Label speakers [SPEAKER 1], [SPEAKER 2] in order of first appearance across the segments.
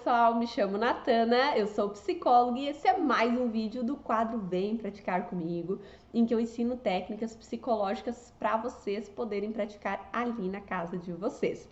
[SPEAKER 1] pessoal, me chamo Natana, eu sou psicóloga e esse é mais um vídeo do quadro Vem Praticar Comigo, em que eu ensino técnicas psicológicas para vocês poderem praticar ali na casa de vocês.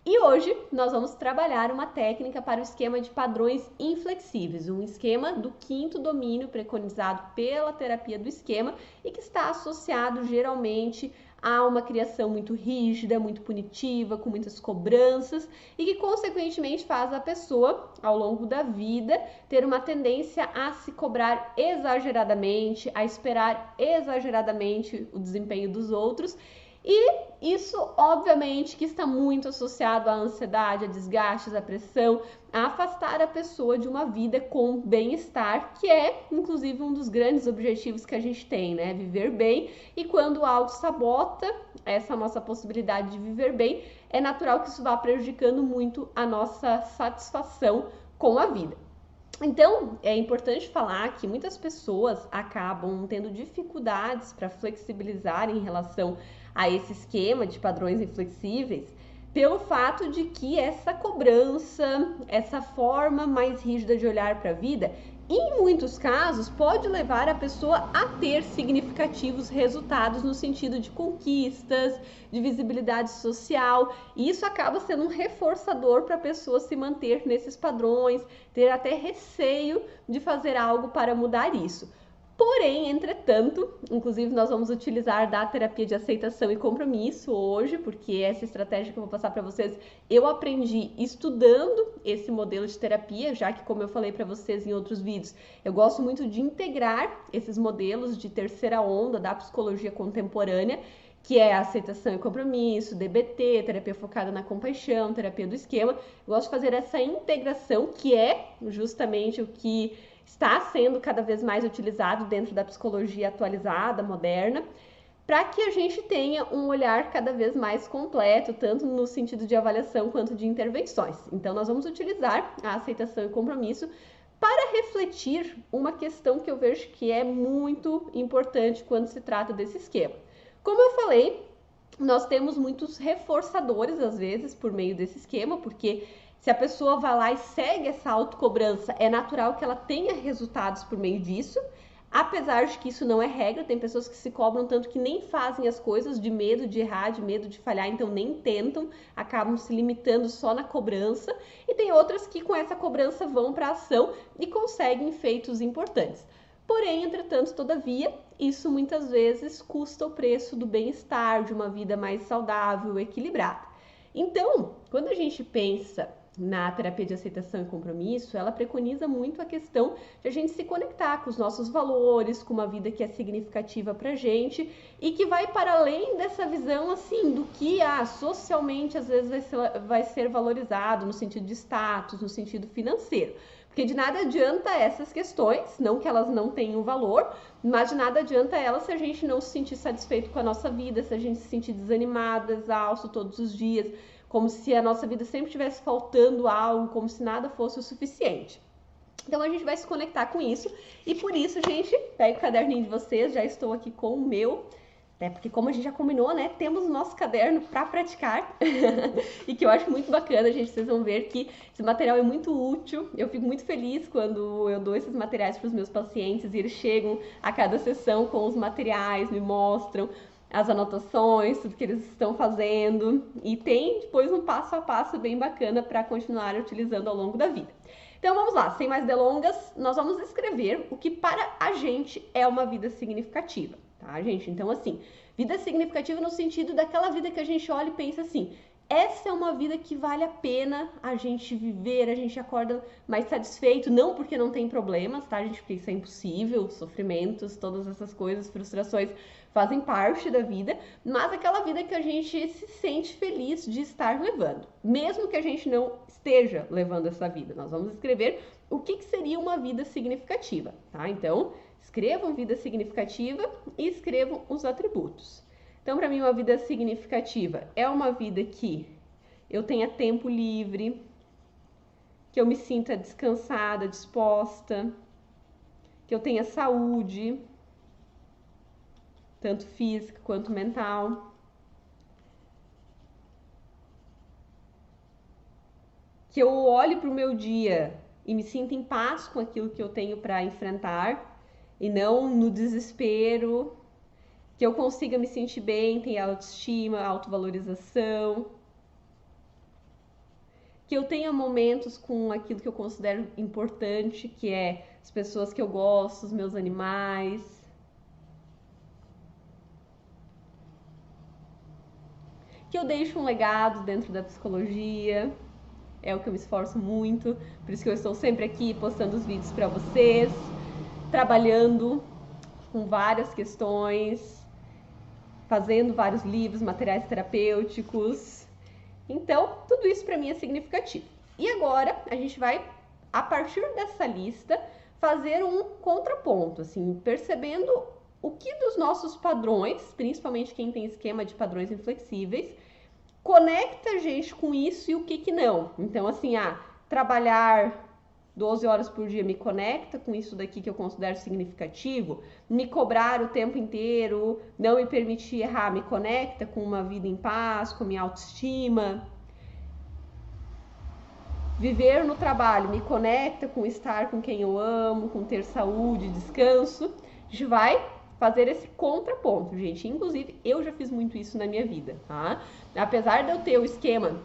[SPEAKER 1] E hoje nós vamos trabalhar uma técnica para o esquema de padrões inflexíveis, um esquema do quinto domínio preconizado pela terapia do esquema e que está associado geralmente a uma criação muito rígida, muito punitiva, com muitas cobranças e que consequentemente faz a pessoa, ao longo da vida, ter uma tendência a se cobrar exageradamente, a esperar exageradamente o desempenho dos outros. E isso, obviamente, que está muito associado à ansiedade, a desgastes, à pressão, a afastar a pessoa de uma vida com bem-estar, que é, inclusive, um dos grandes objetivos que a gente tem, né? Viver bem. E quando algo sabota essa nossa possibilidade de viver bem, é natural que isso vá prejudicando muito a nossa satisfação com a vida. Então, é importante falar que muitas pessoas acabam tendo dificuldades para flexibilizar em relação a esse esquema de padrões inflexíveis, pelo fato de que essa cobrança, essa forma mais rígida de olhar para a vida, em muitos casos, pode levar a pessoa a ter significativos resultados no sentido de conquistas, de visibilidade social, e isso acaba sendo um reforçador para a pessoa se manter nesses padrões, ter até receio de fazer algo para mudar isso. Porém, entretanto, inclusive nós vamos utilizar da terapia de aceitação e compromisso hoje, porque essa estratégia que eu vou passar para vocês, eu aprendi estudando esse modelo de terapia, já que, como eu falei para vocês em outros vídeos, eu gosto muito de integrar esses modelos de terceira onda da psicologia contemporânea, que é a aceitação e compromisso, DBT, terapia focada na compaixão, terapia do esquema. Eu gosto de fazer essa integração, que é justamente o que está sendo cada vez mais utilizado dentro da psicologia atualizada, moderna, para que a gente tenha um olhar cada vez mais completo, tanto no sentido de avaliação quanto de intervenções. Então, nós vamos utilizar a aceitação e compromisso para refletir uma questão que eu vejo que é muito importante quando se trata desse esquema. Como eu falei, nós temos muitos reforçadores, às vezes, por meio desse esquema, porque se a pessoa vai lá e segue essa autocobrança, é natural que ela tenha resultados por meio disso, apesar de que isso não é regra, tem pessoas que se cobram tanto que nem fazem as coisas de medo de errar, de medo de falhar, então nem tentam, acabam se limitando só na cobrança, e tem outras que com essa cobrança vão para a ação e conseguem feitos importantes. Porém, entretanto, todavia, isso muitas vezes custa o preço do bem-estar, de uma vida mais saudável, equilibrada. Então, quando a gente pensa na terapia de aceitação e compromisso, ela preconiza muito a questão de a gente se conectar com os nossos valores, com uma vida que é significativa pra gente e que vai para além dessa visão assim do que socialmente às vezes vai ser valorizado no sentido de status, no sentido financeiro. Porque de nada adianta essas questões, não que elas não tenham valor, mas de nada adianta elas se a gente não se sentir satisfeito com a nossa vida, se a gente se sentir desanimado, exausto todos os dias, como se a nossa vida sempre estivesse faltando algo, como se nada fosse o suficiente. Então a gente vai se conectar com isso e por isso, gente, pega o caderninho de vocês, já estou aqui com o meu, né? Porque como a gente já combinou, né, temos o nosso caderno para praticar e que eu acho muito bacana, gente, vocês vão ver que esse material é muito útil, eu fico muito feliz quando eu dou esses materiais para os meus pacientes e eles chegam a cada sessão com os materiais, me mostram as anotações, tudo que eles estão fazendo e tem depois um passo a passo bem bacana para continuar utilizando ao longo da vida. Então vamos lá, sem mais delongas, nós vamos escrever o que para a gente é uma vida significativa, tá, gente? Então assim, vida significativa no sentido daquela vida que a gente olha e pensa assim, essa é uma vida que vale a pena a gente viver, a gente acorda mais satisfeito, não porque não tem problemas, tá, gente? Porque isso é impossível, sofrimentos, todas essas coisas, frustrações fazem parte da vida, mas aquela vida que a gente se sente feliz de estar levando, mesmo que a gente não esteja levando essa vida. Nós vamos escrever o que seria uma vida significativa, tá? Então, escrevam vida significativa e escrevam os atributos. Então, para mim, uma vida significativa é uma vida que eu tenha tempo livre, que eu me sinta descansada, disposta, que eu tenha saúde, tanto física quanto mental, que eu olhe para o meu dia e me sinta em paz com aquilo que eu tenho para enfrentar e não no desespero, que eu consiga me sentir bem, ter autoestima, autovalorização, que eu tenha momentos com aquilo que eu considero importante, que é as pessoas que eu gosto, os meus animais. Que eu deixe um legado dentro da psicologia, é o que eu me esforço muito, por isso que eu estou sempre aqui postando os vídeos para vocês, trabalhando com várias questões, fazendo vários livros, materiais terapêuticos. Então, tudo isso para mim é significativo. E agora a gente vai, a partir dessa lista, fazer um contraponto, assim, percebendo o que dos nossos padrões, principalmente quem tem esquema de padrões inflexíveis, conecta a gente com isso e o que não. Então, assim, trabalhar 12 horas por dia me conecta com isso daqui que eu considero significativo, me cobrar o tempo inteiro, não me permitir errar, me conecta com uma vida em paz, com minha autoestima. Viver no trabalho me conecta com estar com quem eu amo, com ter saúde, descanso. A gente vai fazer esse contraponto, gente. Inclusive, eu já fiz muito isso na minha vida, tá? Apesar de eu ter o esquema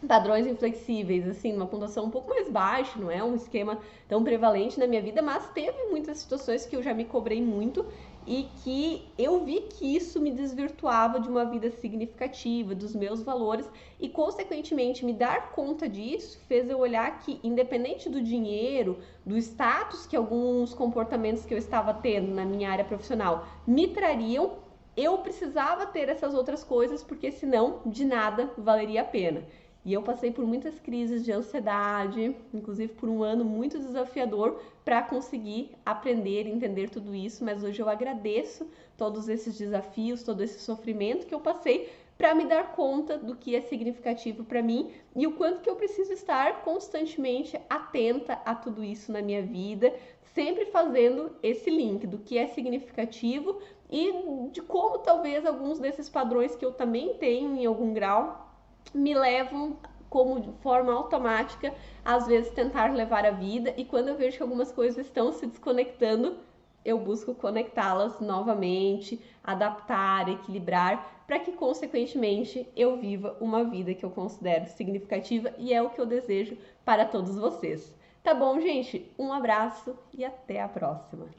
[SPEAKER 1] padrões inflexíveis, assim, uma pontuação um pouco mais baixa, não é um esquema tão prevalente na minha vida, mas teve muitas situações que eu já me cobrei muito e que eu vi que isso me desvirtuava de uma vida significativa, dos meus valores e, consequentemente, me dar conta disso fez eu olhar que, independente do dinheiro, do status que alguns comportamentos que eu estava tendo na minha área profissional me trariam, eu precisava ter essas outras coisas, porque senão de nada valeria a pena. E eu passei por muitas crises de ansiedade, inclusive por um ano muito desafiador para conseguir aprender e entender tudo isso, mas hoje eu agradeço todos esses desafios, todo esse sofrimento que eu passei para me dar conta do que é significativo para mim e o quanto que eu preciso estar constantemente atenta a tudo isso na minha vida, sempre fazendo esse link do que é significativo e de como talvez alguns desses padrões que eu também tenho em algum grau me levam como de forma automática, às vezes tentar levar a vida, e quando eu vejo que algumas coisas estão se desconectando, eu busco conectá-las novamente, adaptar, equilibrar, para que consequentemente eu viva uma vida que eu considero significativa e é o que eu desejo para todos vocês. Tá bom, gente? Um abraço e até a próxima!